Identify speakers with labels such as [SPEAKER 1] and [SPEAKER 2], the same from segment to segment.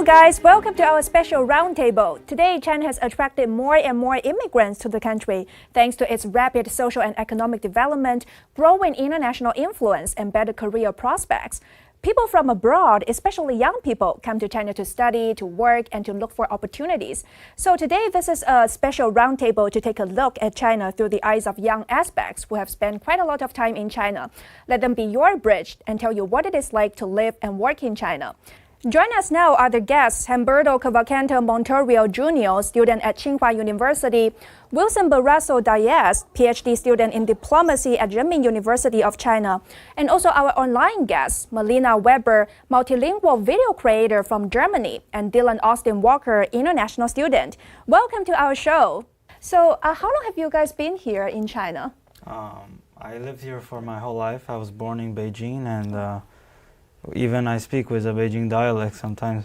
[SPEAKER 1] guys, welcome to our special roundtable. Today, China has attracted more and more immigrants to the country thanks to its rapid social and economic development, growing international influence, and better career prospects. People from abroad, especially young people, come to China to study, to work, and to look for opportunities. So today, this is a special roundtable to take a look at China through the eyes of young expats who have spent quite a lot of time in China. Let them be your bridge and tell you what it is like to live and work in China. Join us now are the guests Humberto Cavalcanti Montorio Jr., student at Tsinghua University, Wilson Barrasso Diaz, PhD student in diplomacy at Renmin University of China, and also our online guest, Melina Weber, multilingual video creator from Germany, and Dylan Austin Walker, international student. Welcome to our show. So how long have you guys been here in China?
[SPEAKER 2] I lived here for my whole life. I was born in Beijing, and even I speak with a Beijing dialect sometimes.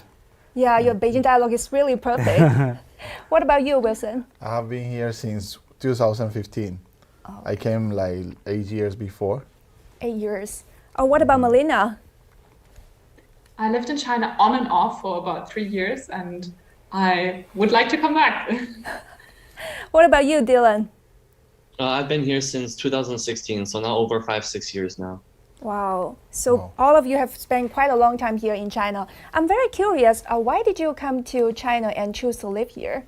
[SPEAKER 1] Yeah, your Beijing dialogue is really perfect. What about you, Wilson?
[SPEAKER 3] I have been here since 2015. Oh. I came like 8 years before.
[SPEAKER 1] 8 years. Oh, what about Melina?
[SPEAKER 4] I lived in China on and off for about 3 years, and I would like to come back.
[SPEAKER 1] What about you, Dylan?
[SPEAKER 5] I've been here since 2016, so now over 5-6 years now.
[SPEAKER 1] Wow. So all of you have spent quite a long time here in China. I'm very curious, why did you come to China and choose to live here?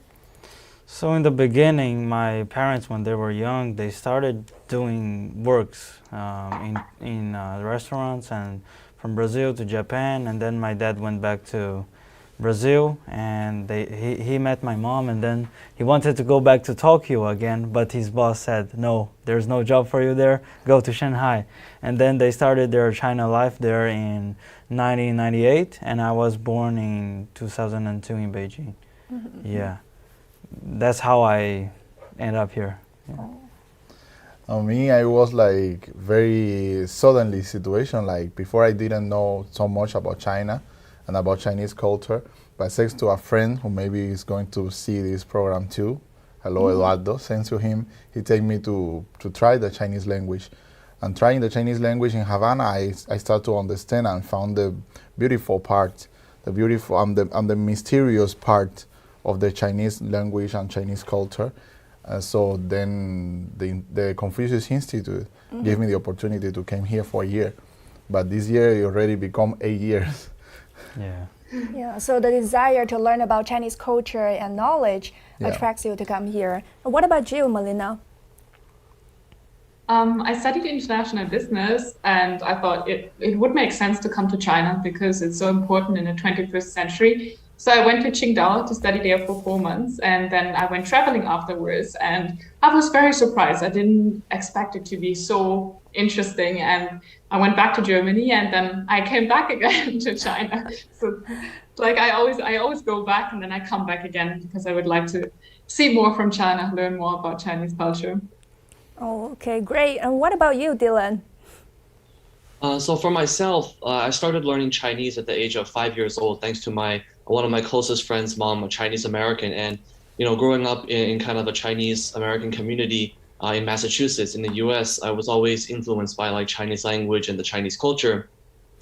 [SPEAKER 2] So in the beginning, my parents, when they were young, they started doing works in restaurants, and from Brazil to Japan, and then my dad went back to Brazil, and he met my mom, and then he wanted to go back to Tokyo again, but his boss said, no, there's no job for you there, go to Shanghai. And then they started their China life there in 1998, and I was born in 2002 in Beijing. Mm-hmm. Yeah, that's how I ended up here. Yeah.
[SPEAKER 3] Me, I was like very suddenly situation, like before I didn't know so much about China and about Chinese culture, but thanks to a friend who maybe is going to see this program too, hello Eduardo, thanks to him, he take me to try the Chinese language. And trying the Chinese language in Havana, I start to understand and found the beautiful part, the beautiful and the mysterious part of the Chinese language and Chinese culture. So then the Confucius Institute gave me the opportunity to come here for a year. But this year it already become 8 years.
[SPEAKER 2] Yeah.
[SPEAKER 1] Yeah, so the desire to learn about Chinese culture and knowledge attracts you to come here. What about you, Melina?
[SPEAKER 4] I studied international business, and I thought it would make sense to come to China because it's so important in the 21st century. So I went to Qingdao to study there for 4 months, and then I went traveling afterwards, and I was very surprised. I didn't expect it to be so interesting, and I went back to Germany, and then I came back again to China. So like I always go back, and then I come back again because I would like to see more from China, learn more about Chinese culture.
[SPEAKER 1] Oh, okay, great. And what about you, Dylan?
[SPEAKER 5] So for myself, I started learning Chinese at the age of 5 years old, thanks to one of my closest friends' mom, a Chinese American. And growing up in kind of a Chinese American community in Massachusetts, in the U.S., I was always influenced by like Chinese language and the Chinese culture.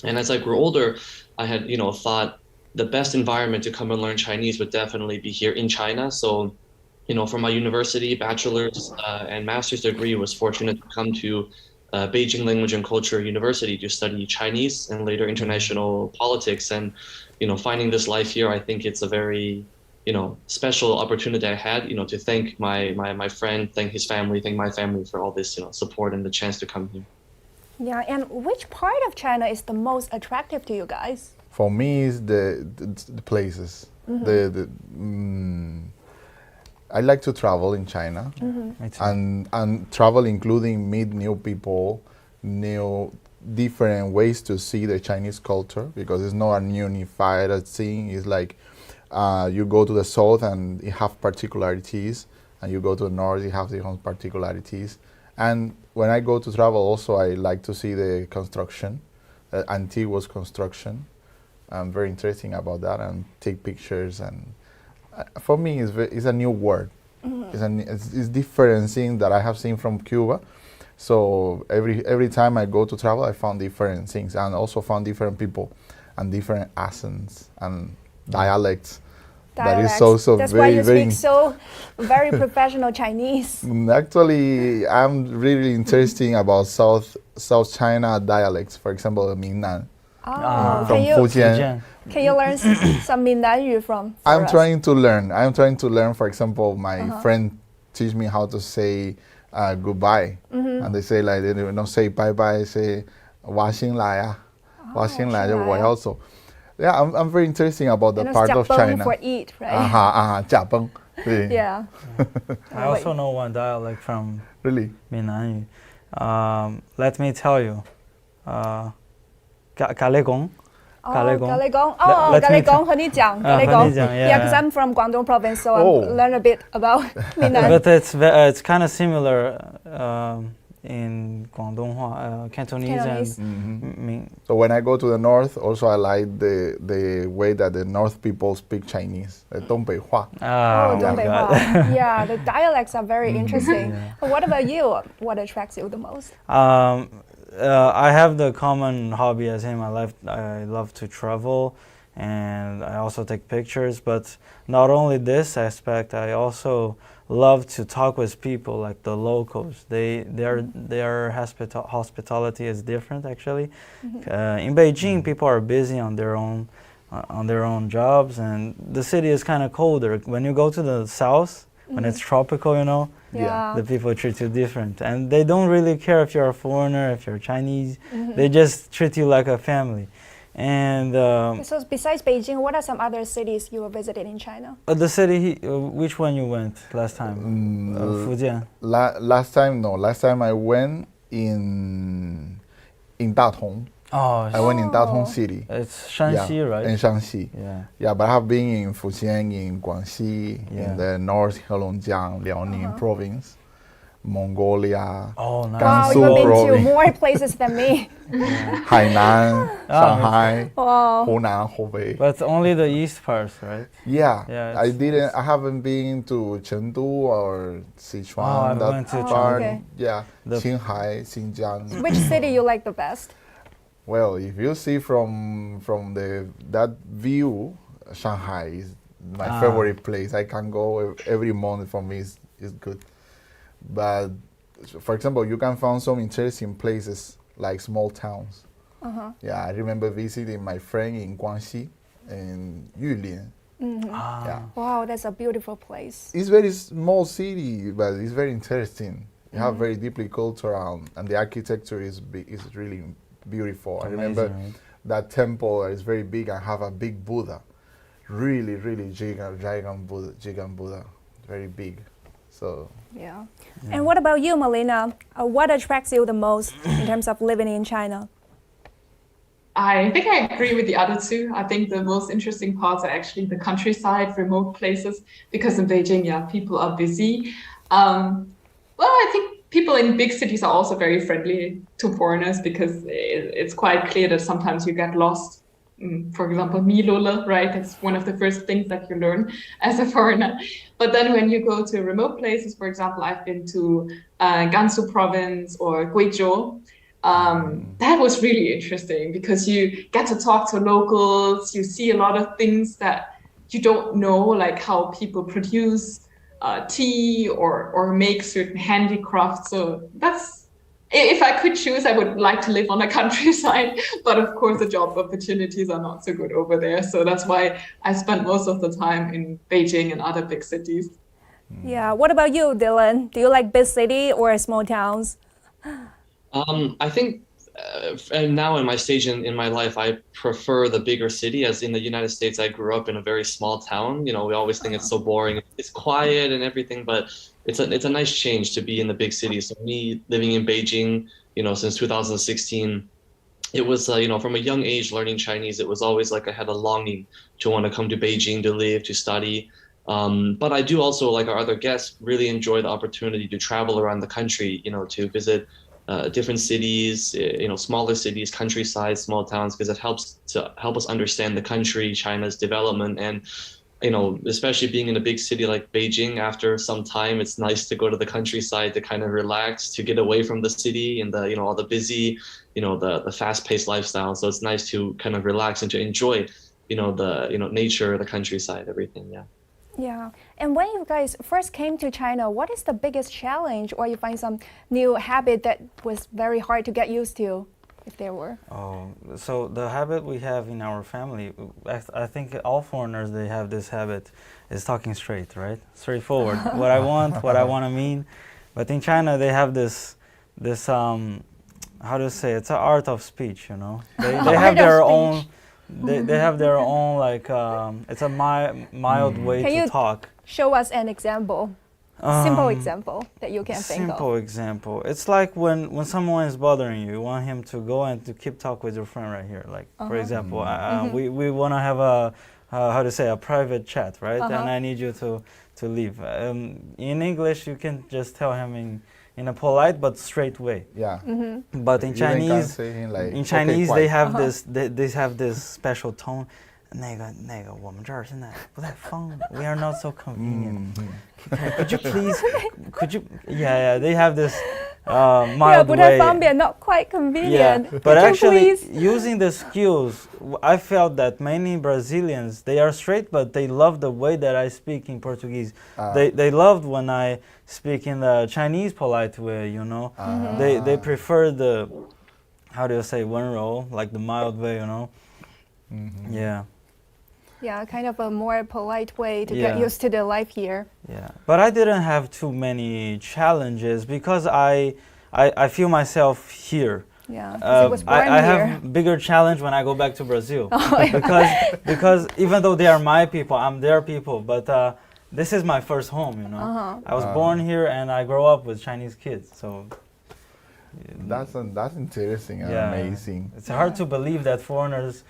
[SPEAKER 5] And as I grew older, I had thought the best environment to come and learn Chinese would definitely be here in China. So for my university, bachelor's and master's degree, was fortunate to come to Beijing Language and Culture University to study Chinese and later international politics. And finding this life here, I think it's a very special opportunity I had to thank my friend, thank his family, thank my family for all this support and the chance to come here.
[SPEAKER 1] Yeah, and which part of China is the most attractive to you guys?
[SPEAKER 3] For me, it's the places. I like to travel in China, and travel including meet new people, new different ways to see the Chinese culture, because it's not a unified thing. It's like you go to the south and it have particularities, and you go to the north, it have different particularities. And when I go to travel also, I like to see the construction, Antiguous construction. I'm very interesting about that, and take pictures. And for me, it's a new world. It's different thing that I have seen from Cuba. So every time I go to travel, I found different things, and also found different people and different accents. And dialects. That
[SPEAKER 1] Dialects.
[SPEAKER 3] is also
[SPEAKER 1] That's
[SPEAKER 3] very,
[SPEAKER 1] why you
[SPEAKER 3] very.
[SPEAKER 1] speak so very professional Chinese.
[SPEAKER 3] Actually, I'm really interested about South China dialects. For example, Minnan.
[SPEAKER 1] Oh,
[SPEAKER 3] From Fujian.
[SPEAKER 1] can you learn some Minnan from?
[SPEAKER 3] I'm
[SPEAKER 1] us?
[SPEAKER 3] trying to learn. I'm trying to learn. For example, my
[SPEAKER 1] Uh-huh.
[SPEAKER 3] friend teach me how to say goodbye, and they say like they don't say bye bye. Say 我先来啊，我先来就我要走。Yeah, I'm very interested about the
[SPEAKER 1] And it's
[SPEAKER 3] part of
[SPEAKER 1] 假崩
[SPEAKER 3] China.
[SPEAKER 1] for eat, right?
[SPEAKER 3] 假崩. Really?
[SPEAKER 1] Yeah.
[SPEAKER 2] I also know one dialect from
[SPEAKER 3] Really?
[SPEAKER 2] Minnan. Let me tell you. Galegong.
[SPEAKER 1] Galegong. Oh,
[SPEAKER 2] Let me
[SPEAKER 1] Galegong 和你讲
[SPEAKER 2] 和你
[SPEAKER 1] Galegong.
[SPEAKER 2] 讲
[SPEAKER 1] Yeah, because I'm from Guangdong province, so
[SPEAKER 3] Oh.
[SPEAKER 1] I learned a bit about Minnan.
[SPEAKER 2] But it's kind of similar in Guangdonghua, Cantonese,
[SPEAKER 1] Cantonese.
[SPEAKER 2] and Ming.
[SPEAKER 3] So when I go to the north, also I like the way that the north people speak Chinese, 东北话.
[SPEAKER 1] Oh,
[SPEAKER 2] Oh, my
[SPEAKER 1] 东北话.
[SPEAKER 2] God.
[SPEAKER 1] Yeah, the dialects are very interesting.
[SPEAKER 2] Yeah.
[SPEAKER 1] But what about you? What attracts you the most?
[SPEAKER 2] I have the common hobby as him. I love to travel, and I also take pictures. But not only this aspect, I also love to talk with people, like the locals. Their hospitality is different, actually. In Beijing, people are busy on their own jobs, and the city is kind of colder. When you go to the south, when it's tropical,
[SPEAKER 1] Yeah.
[SPEAKER 2] the people treat you different, and they don't really care if you're a foreigner, if you're Chinese. They just treat you like a family. And
[SPEAKER 1] So besides Beijing, what are some other cities you visited in China?
[SPEAKER 2] the city, which one you went last time? Fujian.
[SPEAKER 3] Last time I went in Datong.
[SPEAKER 2] Oh,
[SPEAKER 3] I went in Datong City.
[SPEAKER 2] it's Shanxi, right?
[SPEAKER 3] In Shanxi.
[SPEAKER 2] Yeah.
[SPEAKER 3] Yeah, but I have been in Fujian, in Guangxi, in the North Heilongjiang, Liaoning province, Mongolia,
[SPEAKER 2] Oh, nice.
[SPEAKER 1] Wow,
[SPEAKER 3] Gansu
[SPEAKER 1] you've been to
[SPEAKER 3] province.
[SPEAKER 1] more places than me.
[SPEAKER 3] Hainan, Shanghai,
[SPEAKER 1] Wow.
[SPEAKER 3] Hunan, Hubei.
[SPEAKER 2] But only the east parts, right?
[SPEAKER 3] Yeah,
[SPEAKER 2] Yeah,
[SPEAKER 3] I haven't been to Chengdu or Sichuan.
[SPEAKER 2] Oh, I
[SPEAKER 3] that
[SPEAKER 2] went to
[SPEAKER 3] part.
[SPEAKER 1] Chengdu. Okay.
[SPEAKER 3] Yeah,
[SPEAKER 2] The-
[SPEAKER 3] Qinghai, Xinjiang.
[SPEAKER 1] Which city you like the best?
[SPEAKER 3] Well, if you see from that view, Shanghai is my favorite place. I can go every month. For me is good. But for example, you can find some interesting places like small towns. Yeah, I remember visiting my friend in Guangxi in Yulin. Yeah,
[SPEAKER 1] Wow, that's a beautiful place.
[SPEAKER 3] it's very small city, but it's very interesting. You have very deeply cultural, and the architecture is really beautiful. I remember
[SPEAKER 2] Amazing, right?
[SPEAKER 3] that temple is very big and have a big Buddha, really giant Buddha, very big. So
[SPEAKER 1] Yeah. And what about you, Melina? What attracts you the most in terms of living in China?
[SPEAKER 4] I think I agree with the other two. I think the most interesting parts are actually the countryside, remote places, because in Beijing, yeah, people are busy. Well, I think people in big cities are also very friendly to foreigners because it's quite clear that sometimes you get lost. For example, Lola, right? That's one of the first things that you learn as a foreigner. But then when you go to remote places, for example, I've been to Gansu province or Guizhou. That was really interesting because you get to talk to locals. You see a lot of things that you don't know, like how people produce tea or make certain handicrafts. So that's, if I could choose, I would like to live on the countryside. But of course, the job opportunities are not so good over there. So that's why I spent most of the time in Beijing and other big cities.
[SPEAKER 1] Yeah. What about you, Dylan? Do you like big city or small towns?
[SPEAKER 5] I think, and now in my stage in my life, I prefer the bigger city. As in the United States, I grew up in a very small town. We always think it's so boring. It's quiet and everything, but it's a nice change to be in the big city. So me living in Beijing, since 2016, it was, from a young age learning Chinese, it was always like I had a longing to want to come to Beijing to live, to study. But I do also, like our other guests, really enjoy the opportunity to travel around the country, to visit different cities, smaller cities, countryside, small towns, because it helps us understand the country, China's development. And, especially being in a big city like Beijing, after some time, it's nice to go to the countryside to kind of relax, to get away from the city and the, all the busy, the fast-paced lifestyle. So it's nice to kind of relax and to enjoy the nature, the countryside, everything. Yeah.
[SPEAKER 1] Yeah. And when you guys first came to China, what is the biggest challenge, or you find some new habit that was very hard to get used to, if there were?
[SPEAKER 2] Oh, so the habit we have in our family, I think all foreigners, they have this habit, is talking straight, right? Straightforward. What I want, what I want to mean. But in China, they have this how to say, it's an art of speech, you know. They have their own. They have their own, like, it's a mild way to talk.
[SPEAKER 1] Show us an example, simple example that you can think of.
[SPEAKER 2] Simple example. It's like when someone is bothering you, you want him to go and to keep talk with your friend right here. Like, for example, we want to have a private chat, right? And I need you to leave. In English, you can just tell him in a polite but straight way.
[SPEAKER 3] Yeah.
[SPEAKER 2] But in Chinese,
[SPEAKER 3] okay,
[SPEAKER 2] they have they have this special tone. 那个我们这儿现在不太方便. We are not so convenient. Could you please? Could you? Yeah. They have this mild way.
[SPEAKER 1] 不太方便, not quite convenient.
[SPEAKER 2] Yeah, but actually, using the skills, I felt that many Brazilians, they are straight, but they love the way that I speak in Portuguese. They loved when I speak in the Chinese polite way, you know. They prefer the, how do you say, 温柔, like the mild way, you know. Yeah.
[SPEAKER 1] Yeah, kind of a more polite way to get used to the life here.
[SPEAKER 2] Yeah, but I didn't have too many challenges because I feel myself here.
[SPEAKER 1] Yeah, I was born
[SPEAKER 2] I
[SPEAKER 1] here.
[SPEAKER 2] have bigger challenge when I go back to Brazil because even though they are my people, I'm their people. But this is my first home, you know. I was born here and I grow up with Chinese kids, so.
[SPEAKER 3] That's interesting and amazing.
[SPEAKER 2] It's hard to believe that foreigners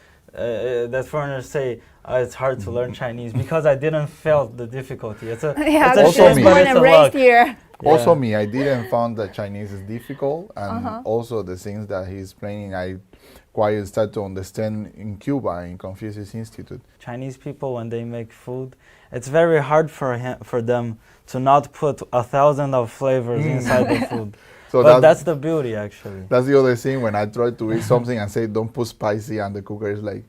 [SPEAKER 2] say it's hard to learn Chinese because I didn't felt the difficulty. It's a
[SPEAKER 3] also me.
[SPEAKER 1] Born and raised here.
[SPEAKER 3] Also me, I didn't find that Chinese is difficult, and also the things that he's explaining, I quite start to understand in Cuba in Confucius Institute.
[SPEAKER 2] Chinese people, when they make food, it's very hard for them to not put 1,000 of flavors inside the food.
[SPEAKER 3] So
[SPEAKER 2] but that's the beauty, actually.
[SPEAKER 3] That's the other thing when I try to eat something and say don't put spicy, and the cooker is like,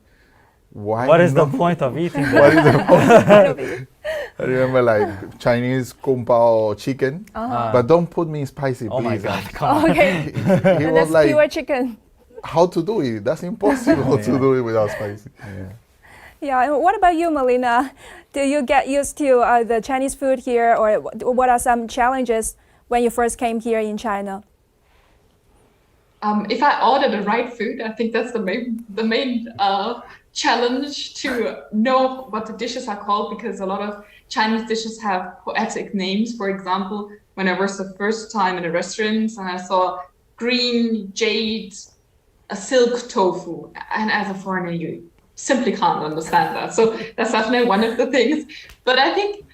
[SPEAKER 3] why?
[SPEAKER 2] What is the point of eating that?
[SPEAKER 3] What is the point? I remember like Chinese kung pao chicken, but don't put me spicy, please.
[SPEAKER 2] Oh my God, come on.
[SPEAKER 1] Okay,
[SPEAKER 3] he was
[SPEAKER 1] that's
[SPEAKER 3] like,
[SPEAKER 1] pure chicken.
[SPEAKER 3] How to do it? That's impossible to do it without spicy.
[SPEAKER 1] Yeah, and what about you, Melina? Do you get used to the Chinese food here, or what are some challenges when you first came here in China?
[SPEAKER 4] If I order the right food, I think that's the main challenge, to know what the dishes are called, because a lot of Chinese dishes have poetic names. For example, when I was the first time in a restaurant and I saw green jade, a silk tofu, and as a foreigner, you simply can't understand that. So that's definitely one of the things. But I think,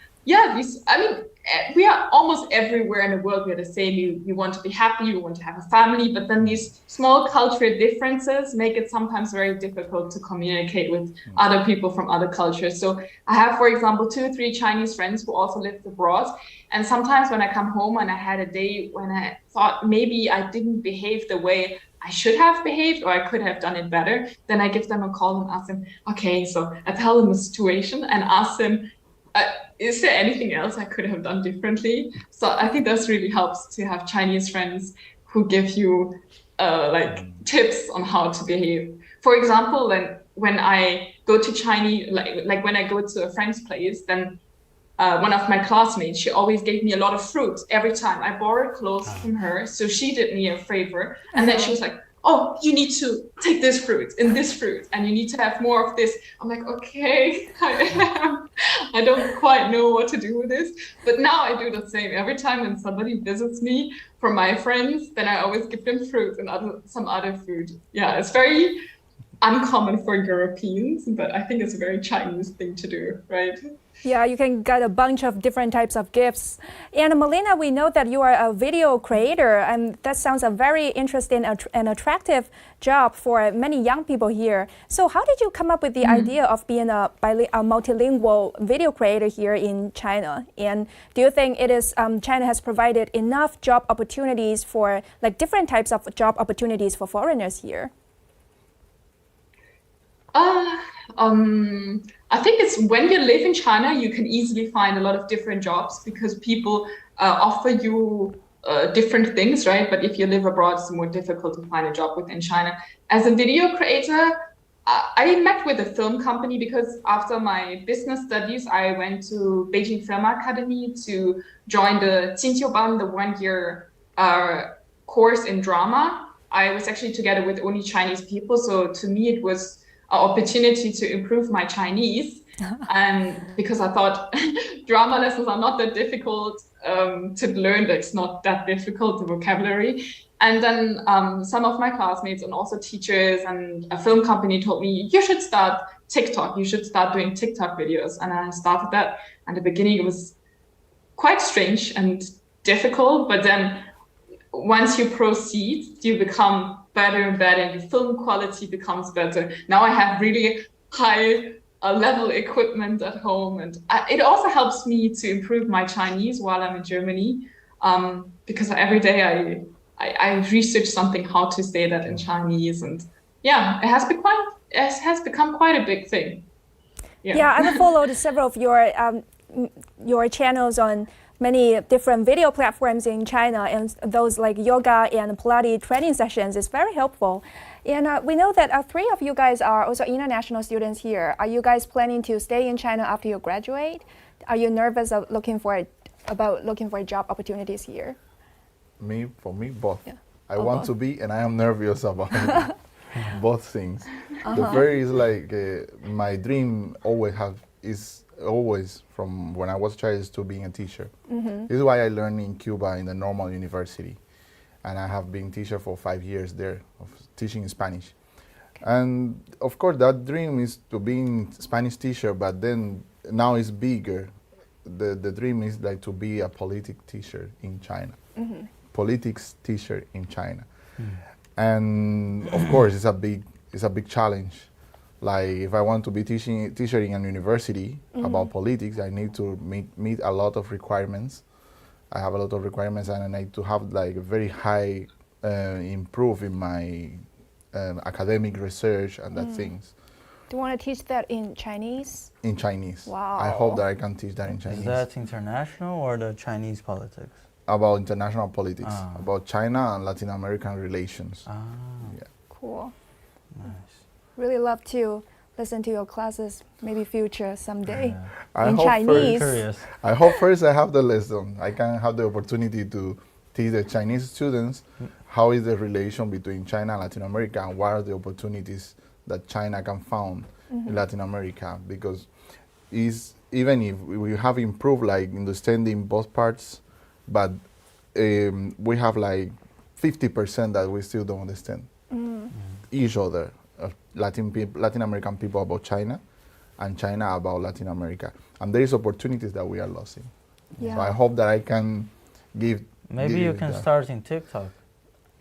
[SPEAKER 4] we are almost everywhere in the world. We're the same. You want to be happy, you want to have a family, but then these small cultural differences make it sometimes very difficult to communicate with other people from other cultures. So I have, for example, 2 or 3 Chinese friends who also lived abroad. And sometimes when I come home and I had a day when I thought maybe I didn't behave the way I should have behaved, or I could have done it better, then I give them a call and ask them, okay, so I tell them the situation and ask them, is there anything else I could have done differently? So I think that's really helps to have Chinese friends who give you tips on how to behave. For example, when I go to Chinese, like when I go to a friend's place, then one of my classmates, she always gave me a lot of fruit every time. I borrowed clothes from her, so she did me a favor, and then she was like, oh, you need to take this fruit and this fruit, and you need to have more of this. I'm like, okay, I don't quite know what to do with this. But now I do the same. Every time when somebody visits me from my friends, then I always give them fruit and some other food. Yeah, it's very uncommon for Europeans, but I think it's a very Chinese thing to do, right?
[SPEAKER 1] Yeah, you can get a bunch of different types of gifts. And Melina, we know that you are a video creator, and that sounds a very interesting and attractive job for many young people here. So how did you come up with the idea of being a multilingual video creator here in China? And do you think it is China has provided enough job opportunities for different types of job opportunities for foreigners here?
[SPEAKER 4] I think it's when you live in China, you can easily find a lot of different jobs because people offer you different things, right? But if you live abroad, it's more difficult to find a job within China. As a video creator, I met with a film company because after my business studies, I went to Beijing Film Academy to join the 金九班, the 1-year course in drama. I was actually together with only Chinese people, so to me it was an opportunity to improve my Chinese. And because I thought drama lessons are not that difficult to learn, it's not that difficult, the vocabulary. And then some of my classmates and also teachers and a film company told me, you should start TikTok, you should start doing TikTok videos. And I started that. And the beginning, it was quite strange and difficult, but then once you proceed, you become better and better, and your film quality becomes better. Now I have really high level equipment at home, and it also helps me to improve my Chinese while I'm in Germany, because every day I research something how to say that in Chinese, and yeah, it has become quite a big thing.
[SPEAKER 1] Yeah, I've followed several of your channels on many different video platforms in China, and those like yoga and Pilates training sessions is very helpful. And we know that 3 of you guys are also international students here. Are you guys planning to stay in China after you graduate? Are you nervous of looking for job opportunities here?
[SPEAKER 3] For me, both.
[SPEAKER 1] Yeah.
[SPEAKER 3] I want to be, and I am nervous about both things. The first is like my dream is always from when I was a child is to being a teacher. This is why I learned in Cuba in the normal university, and I have been teacher for 5 years there of teaching Spanish. And of course that dream is to be Spanish teacher, but then now it's bigger. The dream is like to be a politics teacher in China. Politics teacher in China. And of course it's a big challenge. Like if I want to be teacher in a university about politics, I need to meet a lot of requirements. I have a lot of requirements, and I need to have like very high improve in my academic research and that things.
[SPEAKER 1] Do you want to teach that in Chinese?
[SPEAKER 3] In Chinese.
[SPEAKER 1] Wow.
[SPEAKER 3] I hope that I can teach that in Chinese.
[SPEAKER 2] Is that international or the Chinese politics?
[SPEAKER 3] About international politics, about China and Latin American relations. Yeah.
[SPEAKER 1] Cool.
[SPEAKER 2] Nice.
[SPEAKER 1] Really love to listen to your classes, maybe future someday
[SPEAKER 3] I
[SPEAKER 1] in
[SPEAKER 3] hope
[SPEAKER 1] Chinese.
[SPEAKER 2] Curious.
[SPEAKER 3] I hope first I have the lesson. I can have the opportunity to teach the Chinese students how is the relation between China and Latin America, and what are the opportunities that China can find in Latin America. Because even if we have improved like understanding both parts, but we have like 50% that we still don't understand each other. Latin American people about China, and China about Latin America, and there is opportunities that we are losing.
[SPEAKER 1] Yeah.
[SPEAKER 3] So I hope that I can give.
[SPEAKER 2] Maybe
[SPEAKER 3] give
[SPEAKER 2] you can
[SPEAKER 3] that.
[SPEAKER 2] start in TikTok.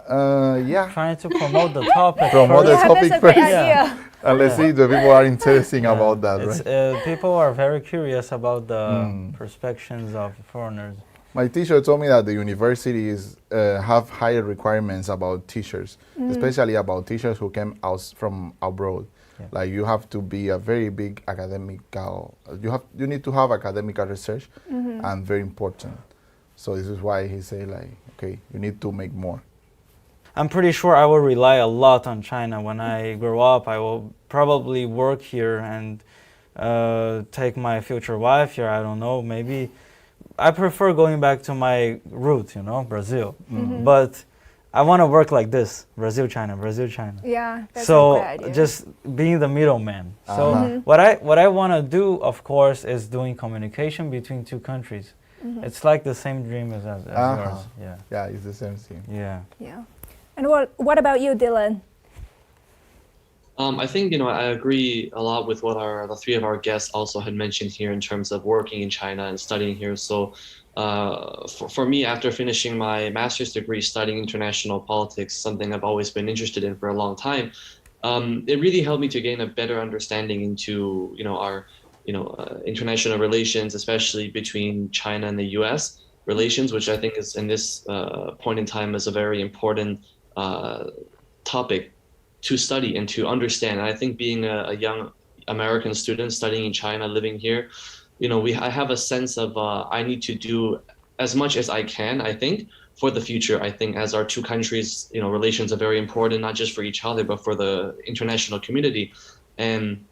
[SPEAKER 3] Yeah.
[SPEAKER 2] Trying to promote the topic.
[SPEAKER 3] Promote the
[SPEAKER 1] Yeah,
[SPEAKER 3] topic
[SPEAKER 1] that's a great
[SPEAKER 3] first.
[SPEAKER 1] idea.
[SPEAKER 3] And let's see if the people are interesting about that,
[SPEAKER 2] It's,
[SPEAKER 3] right?
[SPEAKER 2] people are very curious about the perspectives of foreigners.
[SPEAKER 3] My teacher told me that the universities have higher requirements about teachers, especially about teachers who came out from abroad.
[SPEAKER 2] Yeah.
[SPEAKER 3] Like you have to be a very big academical. You need to have academic research, and very important. So this is why he say like, okay, you need to make more.
[SPEAKER 2] I'm pretty sure I will rely a lot on China. When I grow up, I will probably work here and take my future wife here. I don't know, maybe. I prefer going back to my root, Brazil. But I want to work like this, Brazil, China, Brazil, China.
[SPEAKER 1] Yeah, that's a
[SPEAKER 2] So
[SPEAKER 1] great idea.
[SPEAKER 2] just being the middleman. So what I want to do, of course, is doing communication between two countries. It's like the same dream as yours. Yeah.
[SPEAKER 3] Yeah, it's the same thing.
[SPEAKER 2] Yeah.
[SPEAKER 1] Yeah. And what about you, Dylan?
[SPEAKER 5] I think, I agree a lot with what the 3 of our guests also had mentioned here in terms of working in China and studying here. So for me, after finishing my master's degree studying international politics, something I've always been interested in for a long time, it really helped me to gain a better understanding into, our, international relations, especially between China and the US relations, which I think is in this point in time is a very important topic to study and to understand. And I think being a young American student studying in China, living here, I have a sense of I need to do as much as I can, I think, for the future. I think as our two countries, relations are very important, not just for each other, but for the international community. And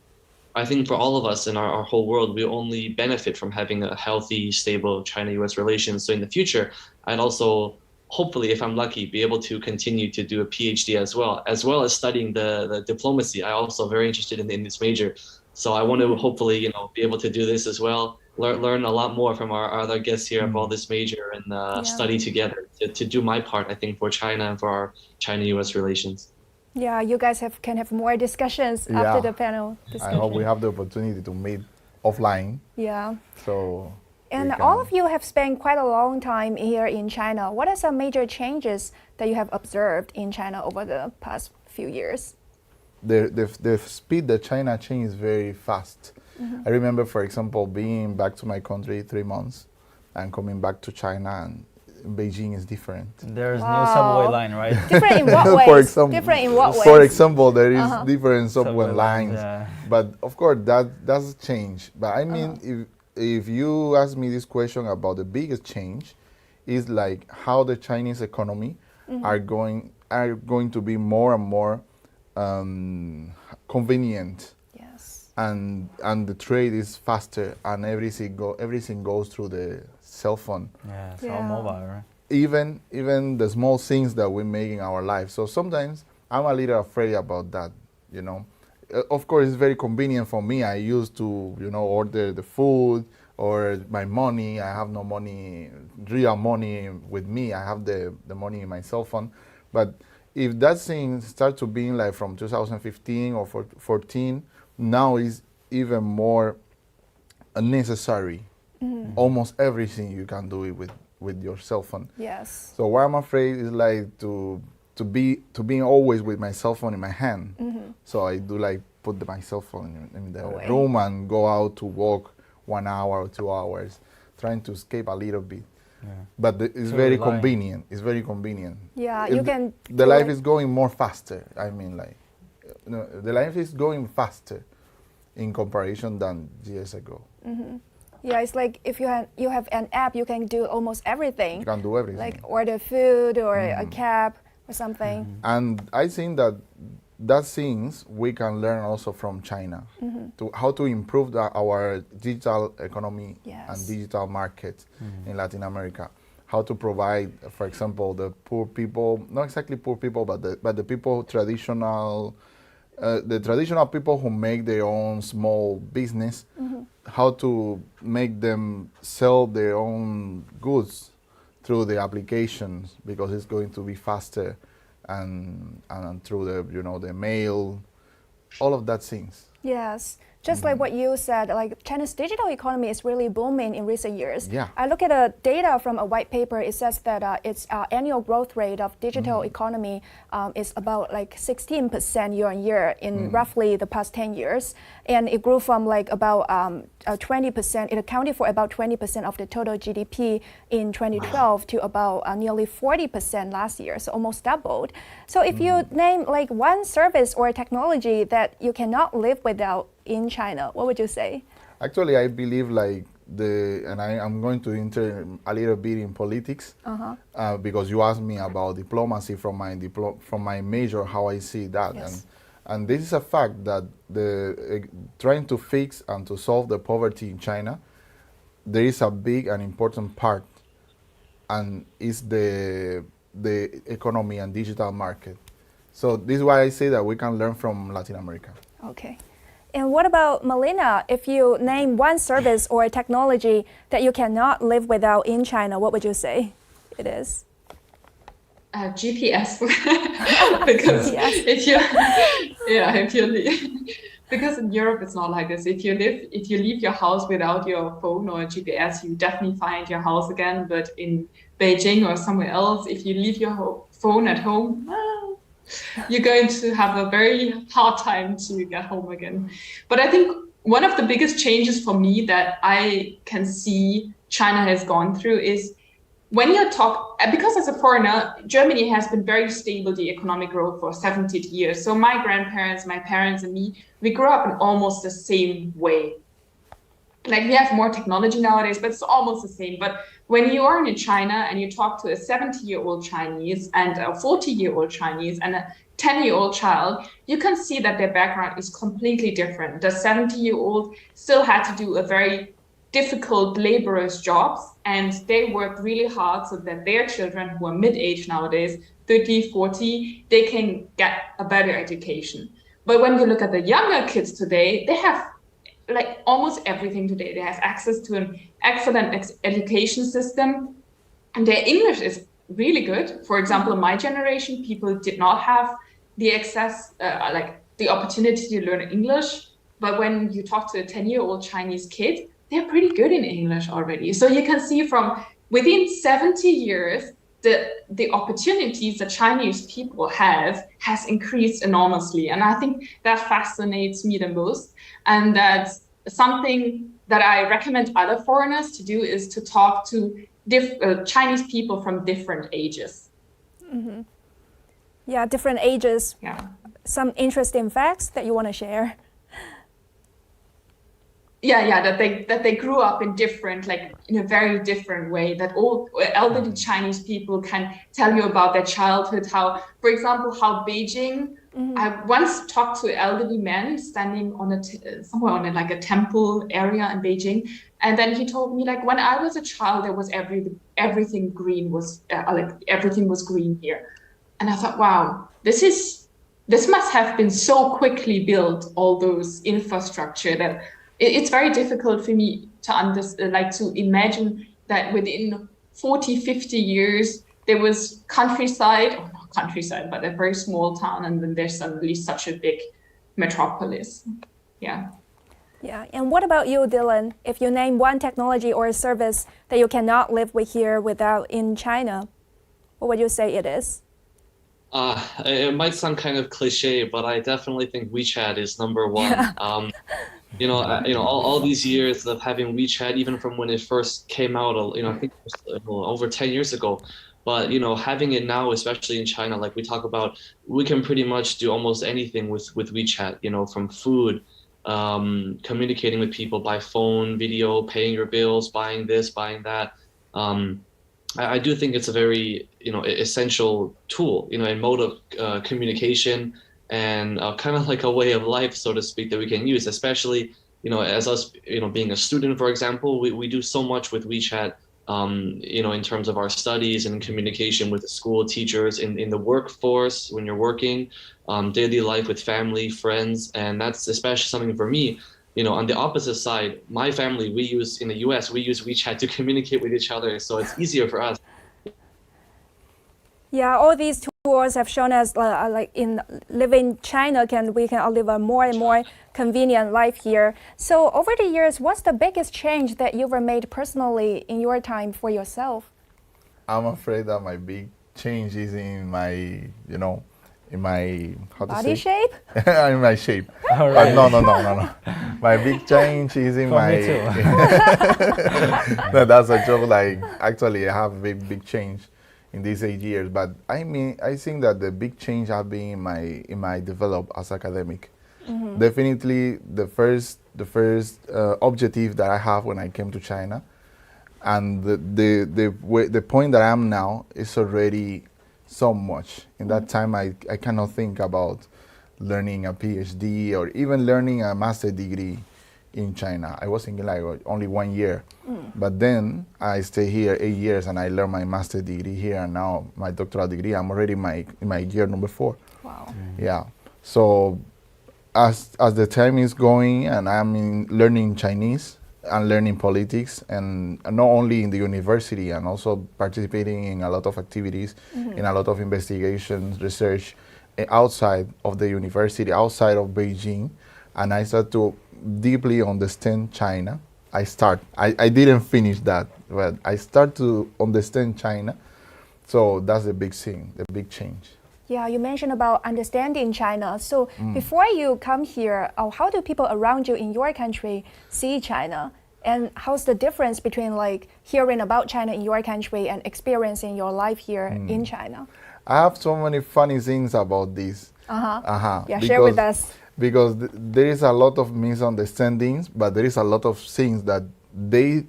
[SPEAKER 5] I think for all of us in our whole world, we only benefit from having a healthy, stable China-US relations. So in the future, I'd also, hopefully, if I'm lucky, be able to continue to do a PhD as well as studying the diplomacy. I'm also very interested in this major. So I want to hopefully, be able to do this as well, learn a lot more from our other guests here about this major and study together to do my part, I think, for China and for our China-US relations.
[SPEAKER 1] Yeah, you guys can have more discussions after the panel discussion.
[SPEAKER 3] I hope we have the opportunity to meet offline.
[SPEAKER 1] Yeah.
[SPEAKER 3] So.
[SPEAKER 1] And all of you have spent quite a long time here in China. What are some major changes that you have observed in China over the past few years?
[SPEAKER 3] The speed that China changed is very fast. I remember, for example, being back to my country 3 months and coming back to China, and Beijing is different.
[SPEAKER 2] There's new subway line, right?
[SPEAKER 1] Different in what ways?
[SPEAKER 3] For example, there is different subway lines. But of course, that does change. But I mean, if you ask me this question about the biggest change, is like how the Chinese economy are going to be more and more convenient.
[SPEAKER 1] Yes.
[SPEAKER 3] And the trade is faster, and everything goes through the cell phone.
[SPEAKER 2] Yeah, it's all mobile, right?
[SPEAKER 3] Even the small things that we make in our life. So sometimes I'm a little afraid about that, Of course, it's very convenient for me. I used to, order the food or my money. I have no money, real money with me. I have the money in my cell phone. But if that thing starts to be like from 2015 or 14, now is even more necessary. Almost everything you can do it with your cell phone.
[SPEAKER 1] Yes.
[SPEAKER 3] So what I'm afraid is like to be always with my cell phone in my hand. So I do like put my cell phone in the room and go out to walk 1 hour or 2 hours, trying to escape a little bit. Yeah. But it's very convenient. It's very convenient.
[SPEAKER 1] Yeah, you can.
[SPEAKER 3] The life is going more faster. I mean, the life is going faster in comparison than years ago.
[SPEAKER 1] Yeah, it's like if you have an app, you can do almost everything.
[SPEAKER 3] You can do everything.
[SPEAKER 1] Like order food or a cab or something.
[SPEAKER 3] And I think that things we can learn also from China to how to improve our digital economy and digital market in Latin America. How to provide, for example, the poor people, not exactly poor people, but the people the traditional people who make their own small business, how to make them sell their own goods through the applications, because it's going to be faster, and through the mail, all of that things.
[SPEAKER 1] Yes. Just like what you said, like China's digital economy is really booming in recent years.
[SPEAKER 3] Yeah.
[SPEAKER 1] I look at the data from a white paper. It says that its annual growth rate of digital economy is about like 16% year on year in roughly the past 10 years. And it grew from like about 20%, it accounted for about 20% of the total GDP in 2012 to about nearly 40% last year, so almost doubled. So if you name like one service or technology that you cannot live without in China, what would you say?
[SPEAKER 3] Actually, I believe like I'm going to enter a little bit in politics because you asked me about diplomacy from my major, how I see that.
[SPEAKER 1] Yes.
[SPEAKER 3] And this is a fact that trying to fix and to solve the poverty in China, there is a big and important part, and it's the economy and digital market. So this is why I say that we can learn from Latin America.
[SPEAKER 1] Okay. And what about Melina? If you name one service or a technology that you cannot live without in China, what would you say it is?
[SPEAKER 4] GPS, because because in Europe it's not like this. If you leave your house without your phone or GPS, you definitely find your house again. But in Beijing or somewhere else, if you leave your phone at home, you're going to have a very hard time to get home again. But I think one of the biggest changes for me that I can see China has gone through is when you talk, because as a foreigner, Germany has been very stable, the economic growth for 70 years. So my grandparents, my parents and me, we grew up in almost the same way. Like we have more technology nowadays, but it's almost the same. But when you are in China and you talk to a 70-year-old Chinese and a 40-year-old Chinese and a 10-year-old child, you can see that their background is completely different. The 70-year-old still had to do a very difficult laborers jobs, and they work really hard so that their children who are mid-age nowadays, 30, 40, they can get a better education. But when you look at the younger kids today, they have like almost everything today. They have access to an excellent education system, and their English is really good. For example, in my generation, people did not have the access, like the opportunity to learn English. But when you talk to a 10-year-old Chinese kid, they're pretty good in English already. So you can see from within 70 years, the opportunities that Chinese people have has increased enormously. And I think that fascinates me the most. And that's something that I recommend other foreigners to do, is to talk to Chinese people from different ages.
[SPEAKER 1] Mm-hmm. Yeah, different ages.
[SPEAKER 4] Yeah.
[SPEAKER 1] Some interesting facts that you want to share.
[SPEAKER 4] Yeah, that they grew up in different, like in a very different way, that all elderly Chinese people can tell you about their childhood, how, for example, how Beijing, I once talked to elderly men standing on somewhere on like a temple area in Beijing, and then he told me, like, when I was a child, there was everything green was like everything was green here, and I thought, wow, this must have been so quickly built, all those infrastructure, that it's very difficult for me to to imagine that within 40, 50 years, there was countryside, or not countryside, but a very small town, and then there's suddenly such a big metropolis. Yeah.
[SPEAKER 1] Yeah, and what about you, Dylan? If you name one technology or a service that you cannot live with here without in China, what would you say it is?
[SPEAKER 5] It might sound kind of cliche, but I definitely think WeChat is number one.
[SPEAKER 1] Yeah.
[SPEAKER 5] All these years of having WeChat, even from when it first came out, I think it was, over 10 years ago. But, having it now, especially in China, like we talk about, we can pretty much do almost anything with WeChat, from food, communicating with people by phone, video, paying your bills, buying this, buying that. I do think it's a very, essential tool, a mode of communication, and kind of like a way of life, so to speak, that we can use, especially, as us, being a student, for example, we do so much with WeChat, in terms of our studies and communication with the school teachers, in the workforce, when you're working, daily life with family, friends, and that's especially something for me. On the opposite side, my family, in the US, we use WeChat to communicate with each other, so it's easier for us.
[SPEAKER 1] Yeah, all these tools have shown us, like in living China, we can live a more and more convenient life here. So over the years, what's the biggest change that you've ever made personally in your time for yourself?
[SPEAKER 3] I'm afraid that my big change is in my, in my
[SPEAKER 1] body shape?
[SPEAKER 3] In my shape.
[SPEAKER 2] All right.
[SPEAKER 3] But no. My big change is in my.
[SPEAKER 2] Me too.
[SPEAKER 3] No, that's a joke. Like, actually, I have a big change in these 8 years. But I think that the big change have been in my develop as academic. Mm-hmm. Definitely, the first objective that I have when I came to China, and the point that I am now is already so much. In that time, I cannot think about learning a PhD or even learning a master's degree in China. I was thinking like only 1 year. But then I stay here 8 years and I learn my master's degree here, and now my doctoral degree. I'm already in my year number 4.
[SPEAKER 1] Wow.
[SPEAKER 3] Yeah. So as the time is going and I'm learning Chinese and learning politics, and not only in the university, and also participating in a lot of activities, in a lot of investigations, research outside of the university, outside of Beijing, and I start to deeply understand China. I didn't finish that, but I start to understand China. So that's the big thing, the big change.
[SPEAKER 1] Yeah, you mentioned about understanding China. So before you come here, how do people around you in your country see China? And how's the difference between like hearing about China in your country and experiencing your life here in China?
[SPEAKER 3] I have so many funny things about this.
[SPEAKER 1] Yeah, share with us.
[SPEAKER 3] Because there is a lot of misunderstandings, but there is a lot of things that they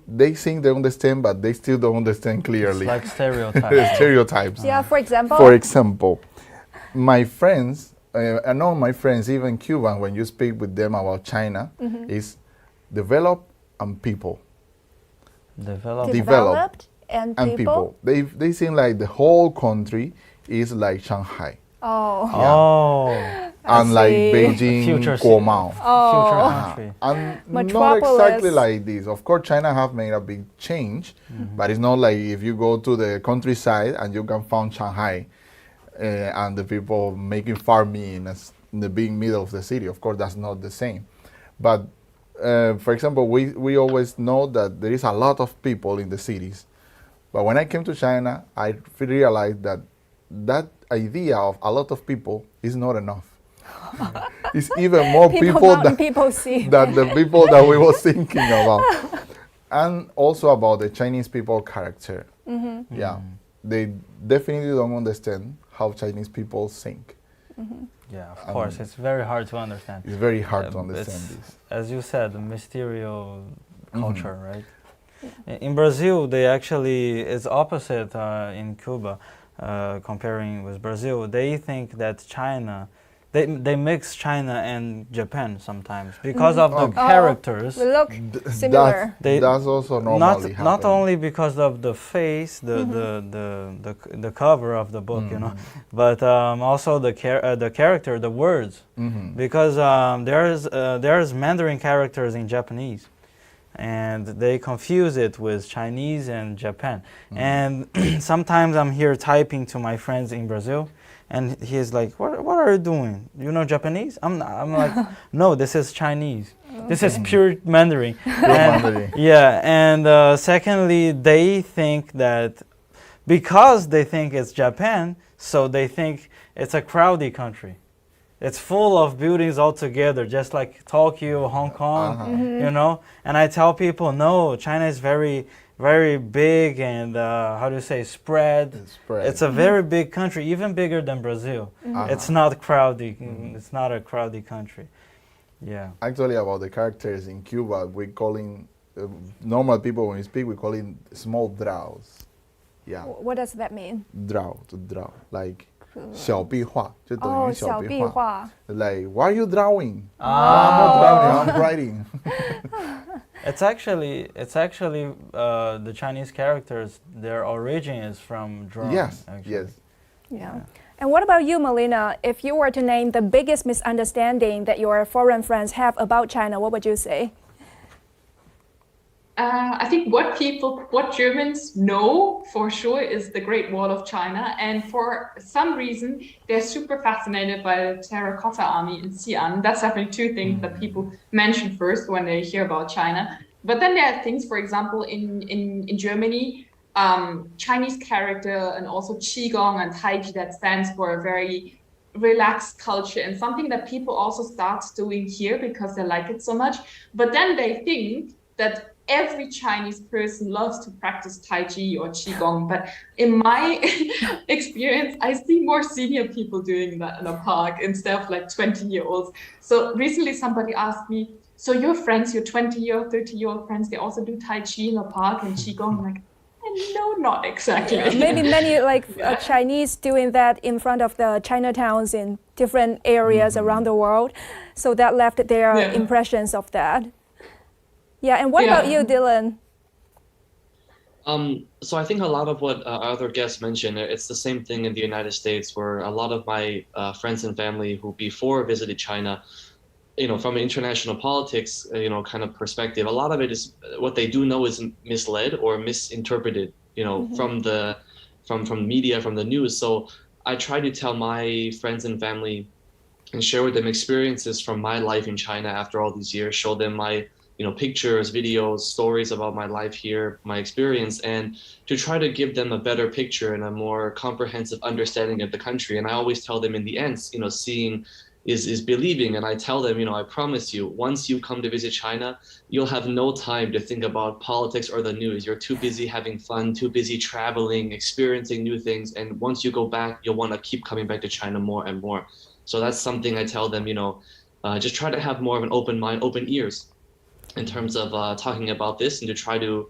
[SPEAKER 3] think they understand, but they still don't understand clearly.
[SPEAKER 2] It's like stereotypes.
[SPEAKER 3] Stereotypes.
[SPEAKER 1] Yeah, for example.
[SPEAKER 3] For example, my friends, I know my friends, even Cuban, when you speak with them about China, is develop and people.
[SPEAKER 1] Developed and people.
[SPEAKER 3] They seem like the whole country is like Shanghai.
[SPEAKER 1] Oh.
[SPEAKER 2] Oh.
[SPEAKER 3] And like
[SPEAKER 1] see.
[SPEAKER 3] Beijing,
[SPEAKER 2] Future
[SPEAKER 3] Guomao.
[SPEAKER 2] Future country.
[SPEAKER 3] And not
[SPEAKER 1] Metropolis.
[SPEAKER 3] exactly like this. Of course, China have made a big change, but it's not like if you go to the countryside and you can find Shanghai and the people making farming in the big middle of the city. Of course, that's not the same. But for example, we always know that there is a lot of people in the cities. But when I came to China, I realized that that idea of a lot of people is not enough. It's even more people
[SPEAKER 1] Mountain people see.
[SPEAKER 3] than the people that we were thinking about. And also about the Chinese people character. Yeah, they definitely don't understand how Chinese people think.
[SPEAKER 2] Yeah, of course, it's very hard to understand.
[SPEAKER 3] It's very hard to understand this.
[SPEAKER 2] As you said, the mysterious culture, right? In Brazil, they actually, it's opposite in Cuba, comparing with Brazil. They think that China, they mix China and Japan sometimes because of the characters.
[SPEAKER 1] We look similar.
[SPEAKER 3] That's also normally
[SPEAKER 2] not only because of the face, the cover of the book, you know, but also the character, the words, because there's Mandarin characters in Japanese, and they confuse it with Chinese and Japan. And sometimes I'm here typing to my friends in Brazil, and he's like, what are you doing? You know Japanese? I'm like, no, this is Chinese. This is pure Mandarin. Yeah, and secondly, they think that because they think it's Japan, so they think it's a crowded country. It's full of buildings all together, just like Tokyo, Hong Kong, you know? And I tell people, no, China is very, very big and, how do you say, spread. It's a very big country, even bigger than Brazil. It's not crowded. It's not a crowded country. Yeah.
[SPEAKER 3] Actually, about the characters in Cuba, we calling normal people when we speak, we call it small draws. Yeah.
[SPEAKER 1] What does that mean?
[SPEAKER 3] Draw, like 小壁画, 就等于小壁画.
[SPEAKER 1] Oh, 小壁画.
[SPEAKER 3] Like, why are you drawing? I'm not drawing, I'm writing.
[SPEAKER 2] It's actually the Chinese characters, their origin is from drawing.
[SPEAKER 3] Yes,
[SPEAKER 2] actually.
[SPEAKER 3] yes.
[SPEAKER 1] Yeah. And what about you, Melina? If you were to name the biggest misunderstanding that your foreign friends have about China, what would you say?
[SPEAKER 4] I think what Germans know for sure is the Great Wall of China. And for some reason, they're super fascinated by the Terracotta Army in Xi'an. That's definitely two things that people mention first when they hear about China. But then there are things, for example, in Germany, Chinese character and also Qigong and Tai Chi that stands for a very relaxed culture and something that people also start doing here because they like it so much. But then they think that every Chinese person loves to practice Tai Chi or Qigong, but in my experience, I see more senior people doing that in a park instead of like 20-year-olds. So recently somebody asked me, so your friends, your 20-year, 30-year-old friends, they also do Tai Chi in a park and Qigong? I'm like, no, not exactly.
[SPEAKER 1] Maybe many Chinese doing that in front of the Chinatowns in different areas around the world. So that left their impressions of that. Yeah, and what about you, Dylan?
[SPEAKER 5] So I think a lot of what our other guests mentioned, it's the same thing in the United States, where a lot of my friends and family who before visited China, you know, from an international politics, you know, kind of perspective, a lot of it is what they do know is misled or misinterpreted, you know, from media, from the news. So I try to tell my friends and family and share with them experiences from my life in China after all these years, show them my pictures, videos, stories about my life here, my experience, and to try to give them a better picture and a more comprehensive understanding of the country. And I always tell them in the end, seeing, is believing. And I tell them, I promise you, once you come to visit China, you'll have no time to think about politics or the news. You're too busy having fun, too busy traveling, experiencing new things. And once you go back, you'll want to keep coming back to China more and more. So that's something I tell them, just try to have more of an open mind, open ears in terms of talking about this, and to try to,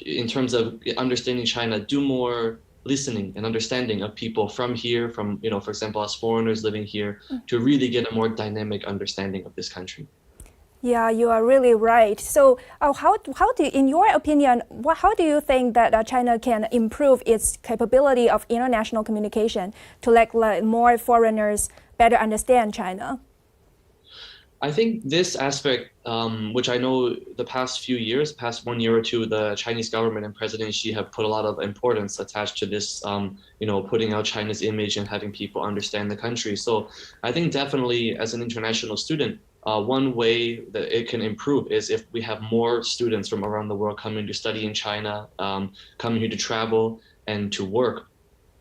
[SPEAKER 5] in terms of understanding China, do more listening and understanding of people from here, from, for example, as foreigners living here, to really get a more dynamic understanding of this country.
[SPEAKER 1] Yeah, you are really right. So how do you, in your opinion, how do you think that China can improve its capability of international communication to let more foreigners better understand China?
[SPEAKER 5] I think this aspect, which I know the past few years, past 1 year or two, the Chinese government and President Xi have put a lot of importance attached to this, putting out China's image and having people understand the country. So I think definitely as an international student, one way that it can improve is if we have more students from around the world coming to study in China, coming here to travel and to work.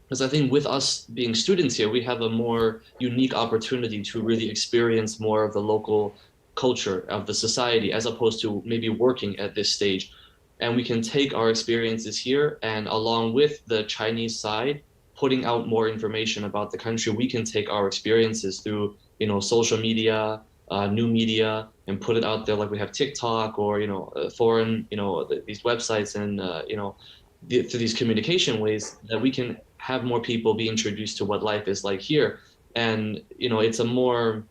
[SPEAKER 5] Because I think with us being students here, we have a more unique opportunity to really experience more of the local culture of the society, as opposed to maybe working at this stage. And we can take our experiences here, and along with the Chinese side, putting out more information about the country, we can take our experiences through, social media, new media, and put it out there, like we have TikTok or, foreign, these websites and, through these communication ways that we can have more people be introduced to what life is like here. And, it's a more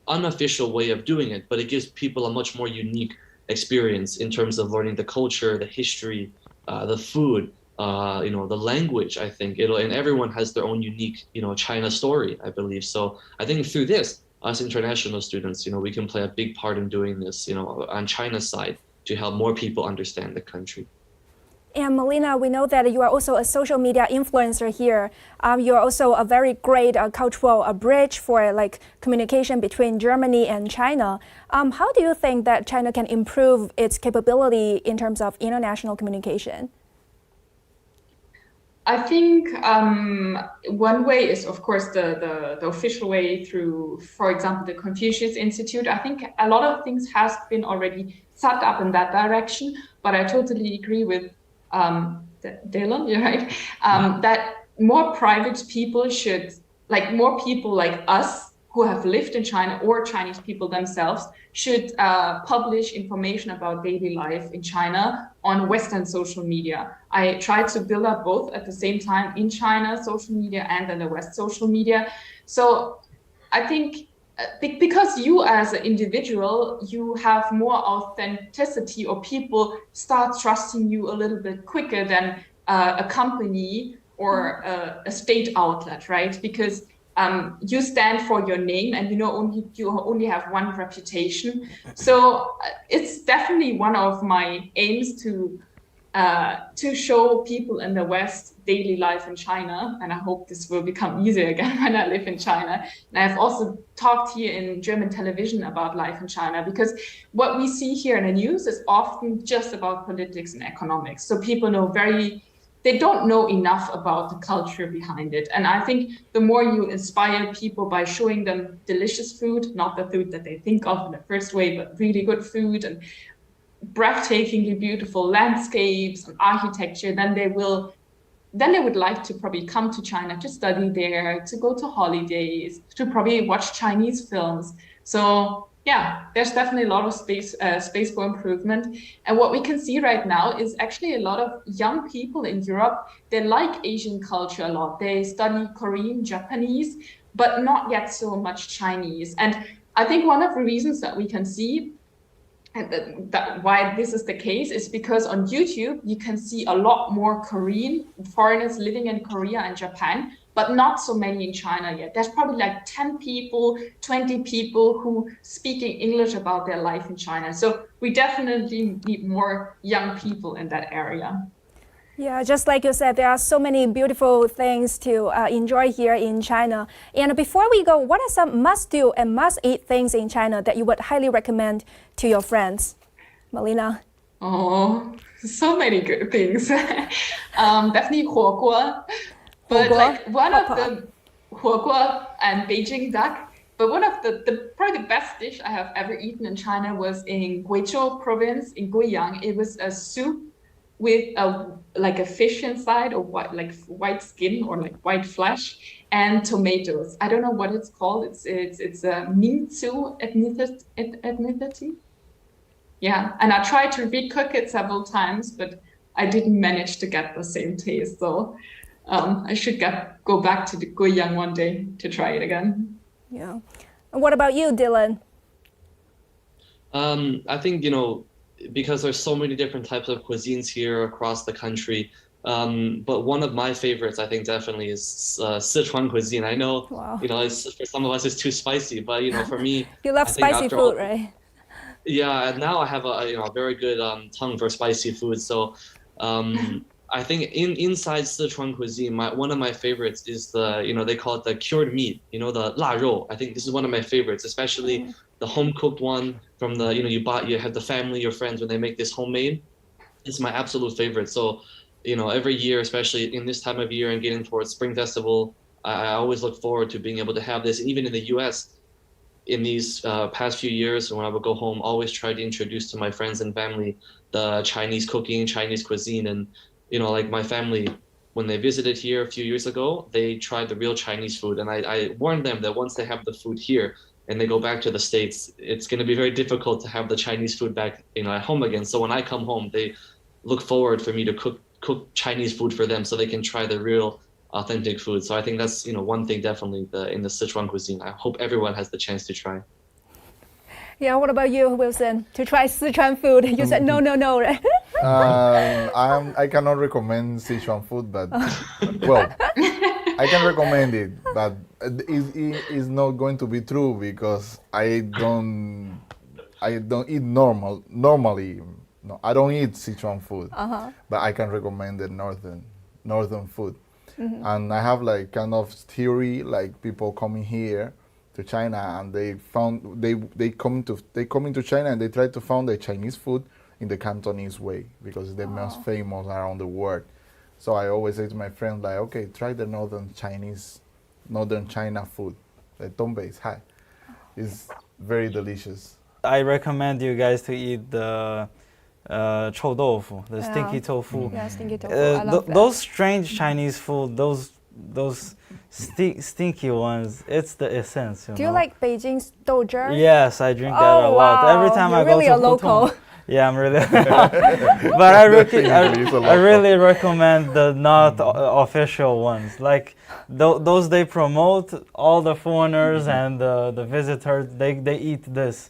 [SPEAKER 5] unofficial way of doing it, but it gives people a much more unique experience in terms of learning the culture, the history, the food, the language, I think. And everyone has their own unique, China story, I believe. So I think through this, us international students, we can play a big part in doing this, on China's side, to help more people understand the country.
[SPEAKER 1] And Melina, we know that you are also a social media influencer here. You are also a very great cultural bridge for communication between Germany and China. How do you think that China can improve its capability in terms of international communication?
[SPEAKER 4] I think one way is, of course, the official way through, for example, the Confucius Institute. I think a lot of things has been already set up in that direction, but I totally agree with Dylan, you're right, that more private people should, more people like us who have lived in China, or Chinese people themselves, should publish information about daily life in China on Western social media. I tried to build up both at the same time in China social media and in the West social media. So I think because you as an individual, you have more authenticity, or people start trusting you a little bit quicker than a company or a state outlet, right? Because you stand for your name, and you only have one reputation. So it's definitely one of my aims to show people in the West daily life in China, and I hope this will become easier again when I live in China. And I've also talked here in German television about life in China, because what we see here in the news is often just about politics and economics. So people they don't know enough about the culture behind it. And I think the more you inspire people by showing them delicious food, not the food that they think of in the first way, but really good food and breathtakingly beautiful landscapes and architecture, then they would like to probably come to China to study there, to go to holidays, to probably watch Chinese films. So yeah, there's definitely a lot of space for improvement. And what we can see right now is actually a lot of young people in Europe, they like Asian culture a lot. They study Korean, Japanese, but not yet so much Chinese. And I think one of the reasons that we can see that why this is the case is because on YouTube, you can see a lot more Korean foreigners living in Korea and Japan, but not so many in China yet. There's probably 10 people, 20 people who speaking English about their life in China. So we definitely need more young people in that area.
[SPEAKER 1] Yeah, just like you said, there are so many beautiful things to enjoy here in China. And before we go, what are some must-do and must-eat things in China that you would highly recommend to your friends? Melina?
[SPEAKER 4] Oh, so many good things. Definitely 火锅. But one of the huo and Beijing duck. But one of the probably the best dish I have ever eaten in China was in Guizhou province in Guiyang. It was a soup with a fish inside, or white skin or like white flesh, and tomatoes. I don't know what it's called. It's a Mingzu ethnicity. Yeah, and I tried to recook it several times, but I didn't manage to get the same taste. So I should go back to the Guiyang one day to try it again.
[SPEAKER 1] Yeah. And what about you, Dylan?
[SPEAKER 5] I think, because there's so many different types of cuisines here across the country. But one of my favorites, I think, definitely is Sichuan cuisine. I know,
[SPEAKER 1] Wow.
[SPEAKER 5] For some of us it's too spicy, but for me,
[SPEAKER 1] You love
[SPEAKER 5] I think
[SPEAKER 1] spicy
[SPEAKER 5] after
[SPEAKER 1] food,
[SPEAKER 5] all-
[SPEAKER 1] right?
[SPEAKER 5] Yeah, and now I have a very good tongue for spicy food. So I think inside Sichuan cuisine, one of my favorites is the they call it the cured meat. The 腊肉. I think this is one of my favorites, especially the home cooked one from the you have the family, your friends when they make this homemade. It's my absolute favorite. So every year, especially in this time of year and getting towards Spring Festival, I always look forward to being able to have this. And even in the U.S. in these past few years, when I would go home, always try to introduce to my friends and family the Chinese cooking, Chinese cuisine. And, like my family, when they visited here a few years ago, they tried the real Chinese food. And I warned them that once they have the food here and they go back to the States, it's going to be very difficult to have the Chinese food back, at home again. So when I come home, they look forward for me to cook Chinese food for them so they can try the real authentic food. So I think that's one thing definitely in the Sichuan cuisine. I hope everyone has the chance to try.
[SPEAKER 1] Yeah, what about you, Wilson? To try Sichuan food? You said no, right?
[SPEAKER 3] I cannot recommend Sichuan food, but well, I can recommend it, but it's not going to be true because I don't eat normally. No, I don't eat Sichuan food, but I can recommend the northern food. And I have like kind of theory, like people coming here to China and they come into China and they try to find the Chinese food in the Cantonese way because it's the most famous around the world. So I always say to my friends like, okay, try the northern China food. The Dongbei is high. It's very delicious.
[SPEAKER 2] I recommend you guys to eat the 臭豆腐, the stinky tofu.
[SPEAKER 1] Yeah, stinky tofu. I love that.
[SPEAKER 2] Those strange Chinese food, those stinky ones, it's the essence.
[SPEAKER 1] Do you like Beijing's douzhe?
[SPEAKER 2] Yes, I drink that a lot.
[SPEAKER 1] Wow.
[SPEAKER 2] Every time
[SPEAKER 1] You're
[SPEAKER 2] I go
[SPEAKER 1] really
[SPEAKER 2] to
[SPEAKER 1] a local.
[SPEAKER 2] Putong. Yeah, I'm really. But I really recommend the not official ones. Like those they promote, all the foreigners and the visitors, they eat this.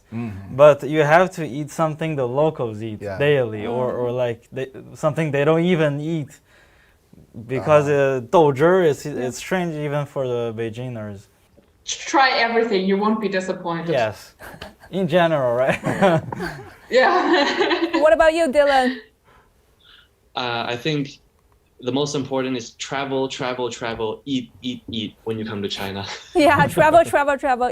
[SPEAKER 2] But you have to eat something the locals eat daily, or like something they don't even eat. Because douzhe it's strange even for the Beijingers.
[SPEAKER 4] Try everything, you won't be disappointed.
[SPEAKER 2] Yes, in general, right?
[SPEAKER 4] Yeah.
[SPEAKER 1] What about you, Dylan?
[SPEAKER 5] I think the most important is travel, eat when you come to China.
[SPEAKER 1] Yeah, travel,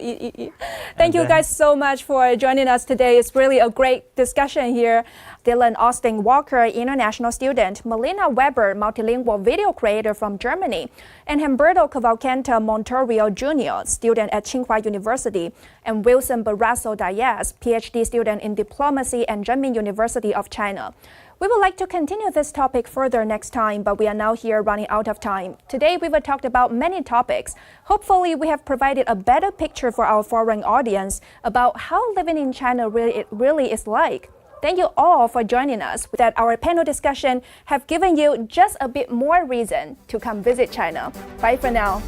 [SPEAKER 1] eat. Thank you guys so much for joining us today. It's really a great discussion here. Dylan Austin Walker, international student, Melina Weber, multilingual video creator from Germany, and Humberto Cavalcante Montorio Jr., student at Tsinghua University, and Wilson Barrasso Diaz, PhD student in diplomacy and Renmin University of China. We would like to continue this topic further next time, but we are now here running out of time. Today, we've talked about many topics. Hopefully, we have provided a better picture for our foreign audience about how living in China really is like. Thank you all for joining us. That our panel discussion have given you just a bit more reason to come visit China. Bye for now.